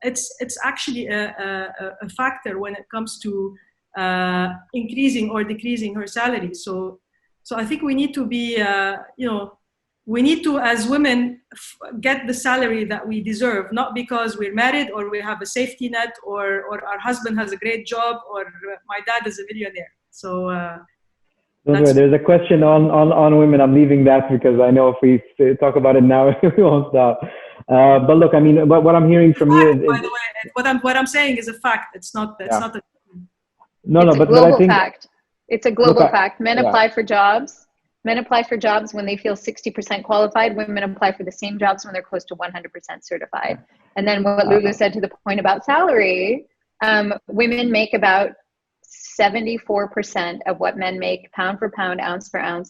F: it's actually a factor when it comes to increasing or decreasing her salary. So I think we need to be we need to, as women, get the salary that we deserve, not because we're married or we have a safety net or our husband has a great job or my dad is a millionaire. So
B: there's a question on women. I'm leaving that because I know if we talk about it now, we won't stop. But look, I mean, what I'm hearing from you is,
F: by the way, what I'm saying is a fact. It's not. It's not a.
C: It's a global fact. It's a global fact. Men
B: yeah.
C: apply for jobs. Men apply for jobs when they feel 60% qualified. Women apply for the same jobs when they're close to 100% certified. And then what Lulu said to the point about salary, women make about 74% of what men make, pound for pound, ounce for ounce,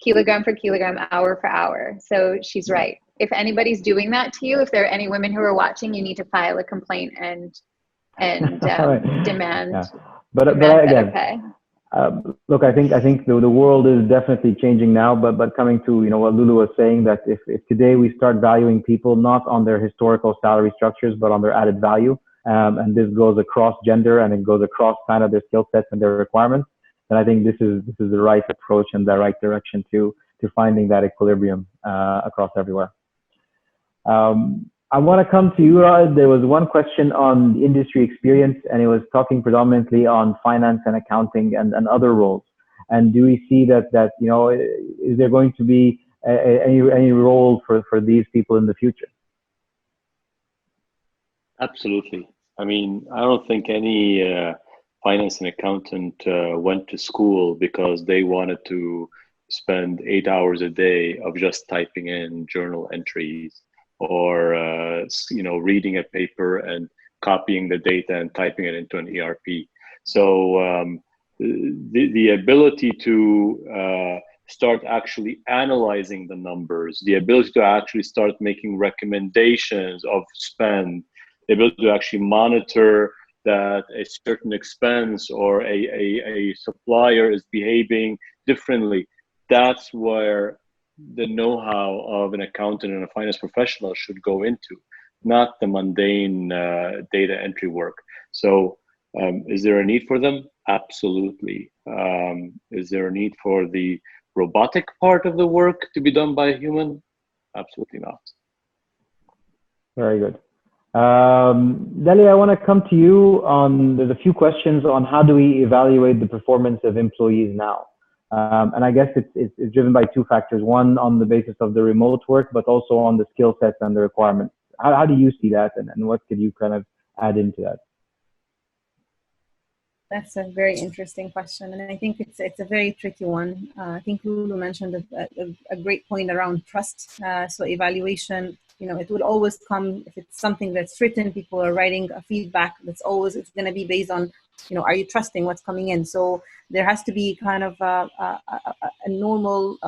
C: kilogram for kilogram, hour for hour. So she's right. If anybody's doing that to you, if there are any women who are watching, you need to file a complaint and demand,
B: but
C: better
B: again,
C: pay.
B: Look, I think the world is definitely changing now, but coming to, you know, what Lulu was saying, that if today we start valuing people not on their historical salary structures, but on their added value, and this goes across gender and it goes across kind of their skill sets and their requirements, then I think this is the right approach and the right direction to finding that equilibrium across everywhere. I want to come to you, Raed. There was one question on the industry experience, and it was talking predominantly on finance and accounting and other roles. And do we see that you know, is there going to be any role for these people in the future?
D: Absolutely. I mean, I don't think any finance and accountant went to school because they wanted to spend 8 hours a day of just typing in journal entries, or you know, reading a paper and copying the data and typing it into an ERP. So the ability to start actually analyzing the numbers, the ability to actually start making recommendations of spend, the ability to actually monitor that a certain expense or a supplier is behaving differently, that's where the know-how of an accountant and a finance professional should go into, not the mundane data entry work. So is there a need for them? Absolutely. Is there a need for the robotic part of the work to be done by a human? Absolutely not.
B: Very good. Deli, I want to come to you on, there's a few questions on how do we evaluate the performance of employees now? And I guess it's driven by two factors. One, on the basis of the remote work, but also on the skill sets and the requirements. How do you see that, and what could you kind of add into that?
E: That's a very interesting question, and I think it's a very tricky one. I think Lulu mentioned a great point around trust. So evaluation, you know, it will always come, if it's something that's written, people are writing a feedback, it's going to be based on, you know, are you trusting what's coming in? So there has to be kind of a normal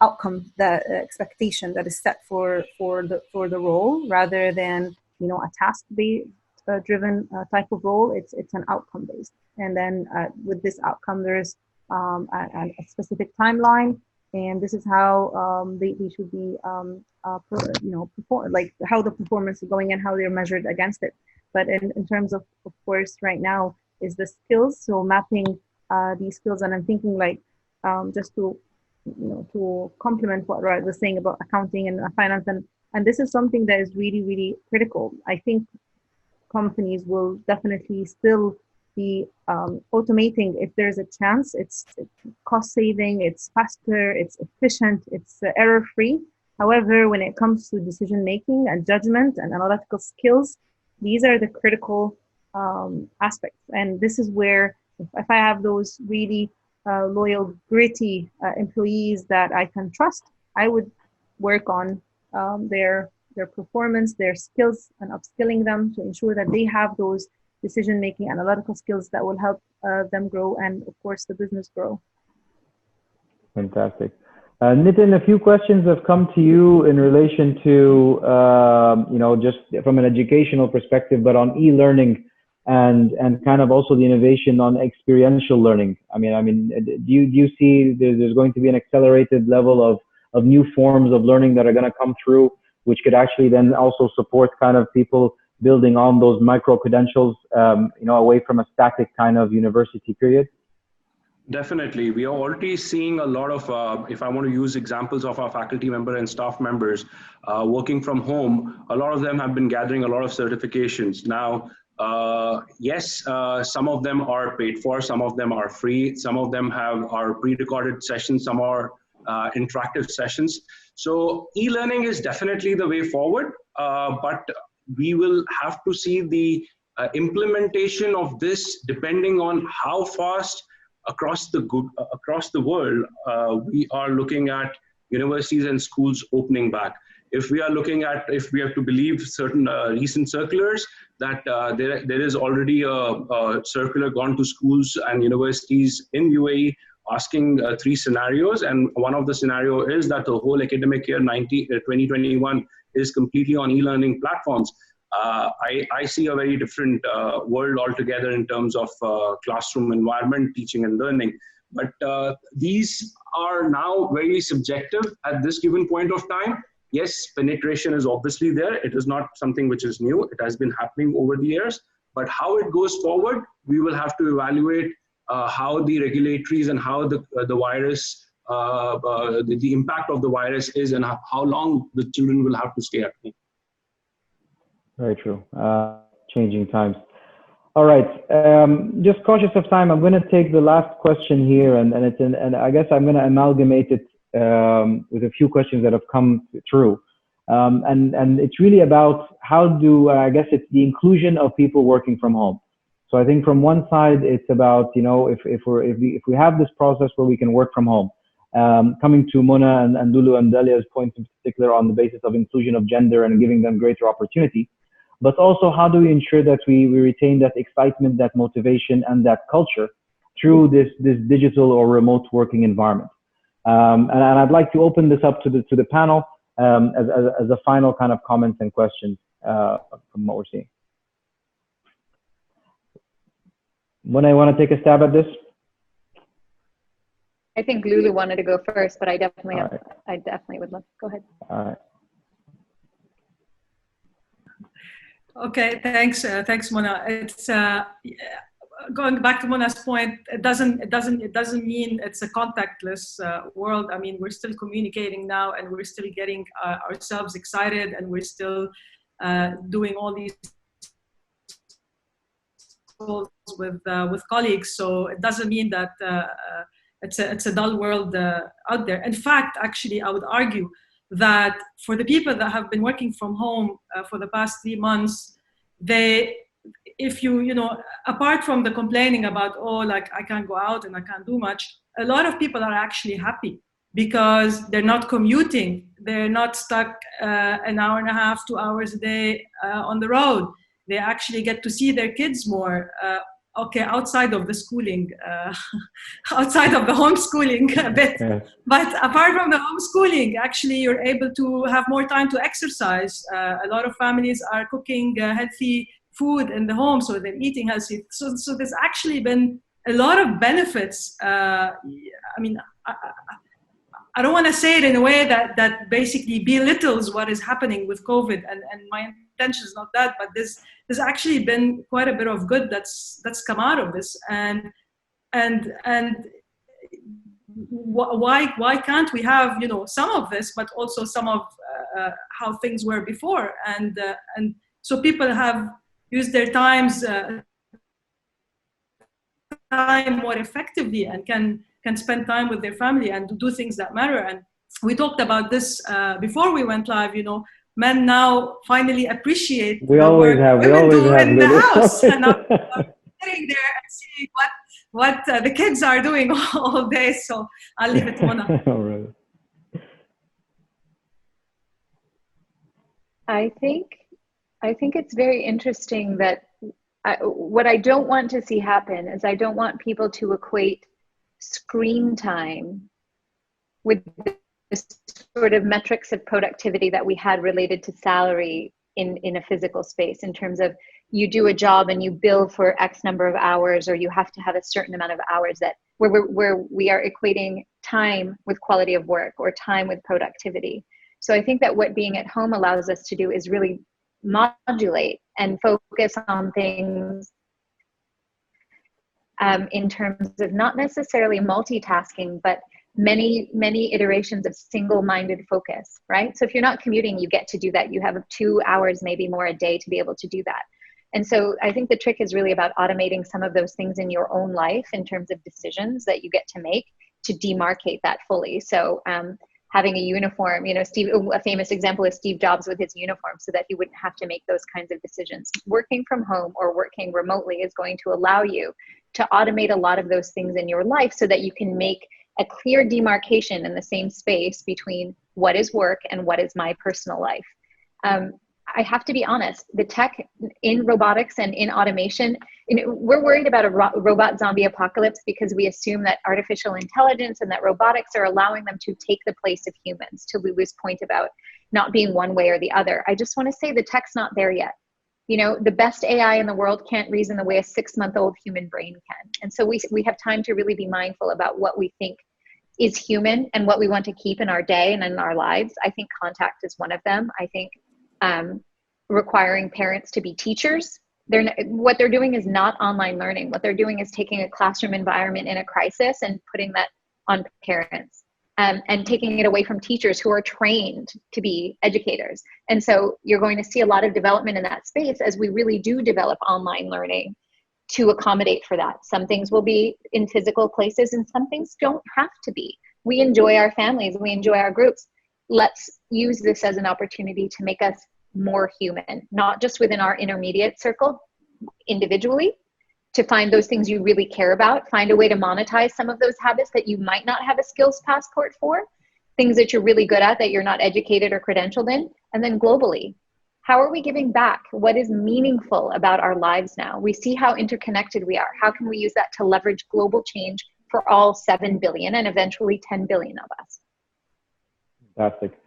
E: outcome, that expectation that is set for the role, rather than, you know, a task-based driven type of role. It's an outcome based, and then with this outcome there's a specific timeline, and this is how they should be perform, like how the performance is going and how they're measured against it. But in terms of course right now is the skills, so mapping these skills. And I'm thinking like just to, you know, to complement what Raed was saying about accounting and finance, and this is something that is really, really critical. I think companies will definitely still be automating if there's a chance. It's cost saving, it's faster, it's efficient, it's error free. However, when it comes to decision making and judgment and analytical skills, these are the critical aspects. And this is where if I have those really loyal, gritty employees that I can trust, I would work on their performance, their skills, and upskilling them to ensure that they have those decision-making analytical skills that will help them grow, and of course the business grow.
B: Fantastic. Nitin, a few questions have come to you in relation to, you know, just from an educational perspective, but on e-learning and kind of also the innovation on experiential learning. I mean, do you see there's going to be an accelerated level of new forms of learning that are going to come through, which could actually then also support kind of people building on those micro credentials, you know, away from a static kind of university period?
G: Definitely. We are already seeing a lot of, if I want to use examples of our faculty member and staff members working from home, a lot of them have been gathering a lot of certifications. Now, yes, some of them are paid for, some of them are free, some of them are pre-recorded sessions, some are interactive sessions. So e-learning is definitely the way forward, but we will have to see the implementation of this depending on how fast across the world, we are looking at universities and schools opening back. If we have to believe certain recent circulars, that there is already a circular gone to schools and universities in UAE asking 3 scenarios, and one of the scenario is that the whole academic year 2021 is completely on e-learning platforms. I see a very different world altogether in terms of classroom environment, teaching and learning. But these are now very subjective at this given point of time. Yes, penetration is obviously there. It is not something which is new. It has been happening over the years. But how it goes forward, we will have to evaluate how the regulatories and how the virus, the impact of the virus is, and how long the children will have to stay at home.
B: Very true. Changing times. All right. Just cautious of time, I'm going to take the last question here, and I guess I'm going to amalgamate it with a few questions that have come through, and it's really about how do I guess it's the inclusion of people working from home. So I think from one side it's about if we have this process where we can work from home. Coming to Mona and Lulu and Dalia's points in particular on the basis of inclusion of gender and giving them greater opportunity. But also, how do we ensure that we retain that excitement, that motivation, and that culture through this digital or remote working environment? And I'd like to open this up to the panel as a final kind of comments and questions from what we're seeing. Mona, you want to take a stab at this?
C: I think Lulu wanted to go first, but I definitely would love. Go ahead.
B: All right.
F: Okay, thanks, Mona. It's going back to Mona's point. It doesn't mean it's a contactless world. I mean, we're still communicating now, and we're still getting ourselves excited, and we're still doing all these calls with colleagues. So it doesn't mean that it's a dull world out there. In fact, actually, I would argue that for the people that have been working from home for the past 3 months, if you apart from the complaining about, like I can't go out and I can't do much, a lot of people are actually happy because they're not commuting. They're not stuck an hour and a half, 2 hours a day on the road. They actually get to see their kids more. Outside of the schooling, outside of the homeschooling a bit. Yeah. But apart from the homeschooling, actually you're able to have more time to exercise. A lot of families are cooking healthy food in the home, so they're eating healthy. So there's actually been a lot of benefits. I mean, I don't want to say it in a way that basically belittles what is happening with COVID, and my intention is not that, but there's actually been quite a bit of good that's come out of this, and why can't we have some of this, but also some of how things were before, and so people have used their time more effectively and can spend time with their family and do things that matter. And we talked about this before we went live. Men now finally appreciate
B: we always have
F: in the house, and I'm sitting there and seeing what the kids are doing all day. So I'll leave it to Mona.
B: All right.
C: I think it's very interesting that what I don't want to see happen is I don't want people to equate screen time with the sort of metrics of productivity that we had related to salary in a physical space, in terms of you do a job and you bill for X number of hours, or you have to have a certain amount of hours where we are equating time with quality of work or time with productivity. So I think that what being at home allows us to do is really modulate and focus on things in terms of not necessarily multitasking, but many iterations of single-minded focus, right? So if you're not commuting, you get to do that. You have 2 hours, maybe more a day to be able to do that. And so I think the trick is really about automating some of those things in your own life in terms of decisions that you get to make to demarcate that fully. So having a uniform, a famous example is Steve Jobs with his uniform, so that he wouldn't have to make those kinds of decisions. Working from home or working remotely is going to allow you to automate a lot of those things in your life so that you can make a clear demarcation in the same space between what is work and what is my personal life. I have to be honest, the tech in robotics and in automation, we're worried about a robot zombie apocalypse because we assume that artificial intelligence and that robotics are allowing them to take the place of humans, to Lulu's point about not being one way or the other. I just want to say the tech's not there yet. The best AI in the world can't reason the way a 6-month-old human brain can. And so we have time to really be mindful about what we think is human and what we want to keep in our day and in our lives. I think contact is one of them. I think requiring parents to be teachers. What they're doing is not online learning. What they're doing is taking a classroom environment in a crisis and putting that on parents. And taking it away from teachers who are trained to be educators. And so you're going to see a lot of development in that space as we really do develop online learning to accommodate for that. Some things will be in physical places and some things don't have to be. We enjoy our families, we enjoy our groups. Let's use this as an opportunity to make us more human, not just within our intermediate circle individually, to find those things you really care about, find a way to monetize some of those habits that you might not have a skills passport for, things that you're really good at that you're not educated or credentialed in, and then globally. How are we giving back? What is meaningful about our lives now? We see how interconnected we are. How can we use that to leverage global change for all 7 billion and eventually 10 billion of us?
B: Fantastic.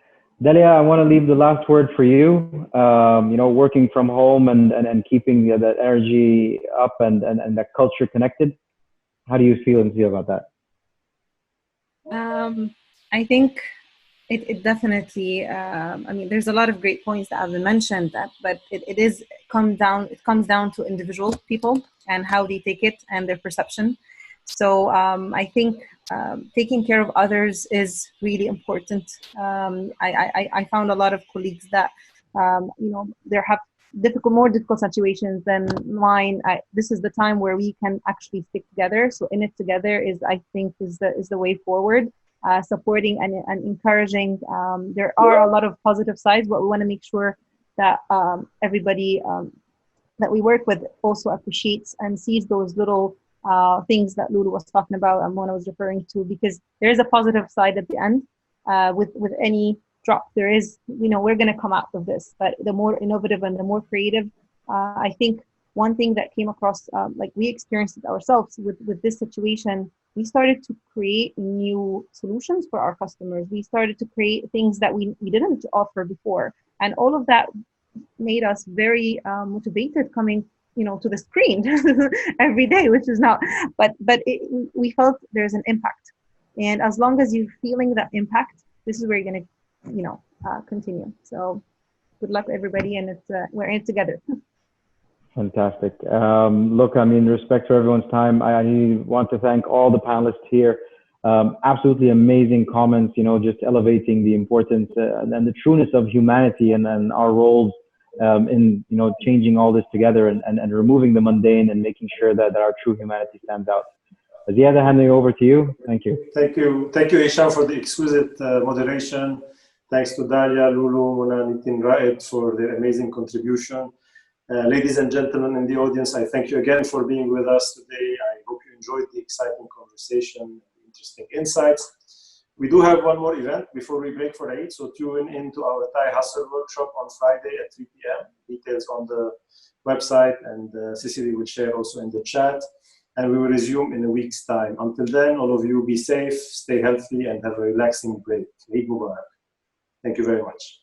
B: Delia, I want to leave the last word for you. Working from home and keeping that energy up and that culture connected. How do you feel about that?
E: I think it definitely. There's a lot of great points that have been mentioned, but it comes down to individual people and how they take it and their perception. So I think taking care of others is really important. I found a lot of colleagues that they have more difficult situations than mine. This is the time where we can actually stick together. So in it together is the way forward. Supporting and encouraging. There are a lot of positive sides, but we want to make sure that everybody that we work with also appreciates and sees those little things that Lulu was talking about and Mona was referring to, because there is a positive side at the end. With any drop, there is, we're going to come out of this. But the more innovative and the more creative, I think one thing that came across, like we experienced it ourselves with this situation, we started to create new solutions for our customers. We started to create things that we didn't offer before. And all of that made us very motivated coming to the screen every day, which is not, but we felt there's an impact. And as long as you're feeling that impact, this is where you're going to, continue. So good luck everybody. And we're in it together.
B: Fantastic. Look, respect for everyone's time. I want to thank all the panelists here. Absolutely amazing comments, just elevating the importance and the trueness of humanity and our roles in changing all this together and removing the mundane and making sure that our true humanity stands out. Ziada, handing over to you. Thank you.
A: Thank you, Hisham, for the exquisite moderation. Thanks to Dalia, Lulu, Mona, Nitin, Raed for their amazing contribution. Ladies and gentlemen in the audience, I thank you again for being with us today. I hope you enjoyed the exciting conversation, interesting insights. We do have one more event before we break for Eid, so tune into our TiE Hustle workshop on Friday at 3 p.m. Details on the website, and Cecily will share also in the chat. And we will resume in a week's time. Until then, all of you be safe, stay healthy, and have a relaxing break. Eid Mubarak. Thank you very much.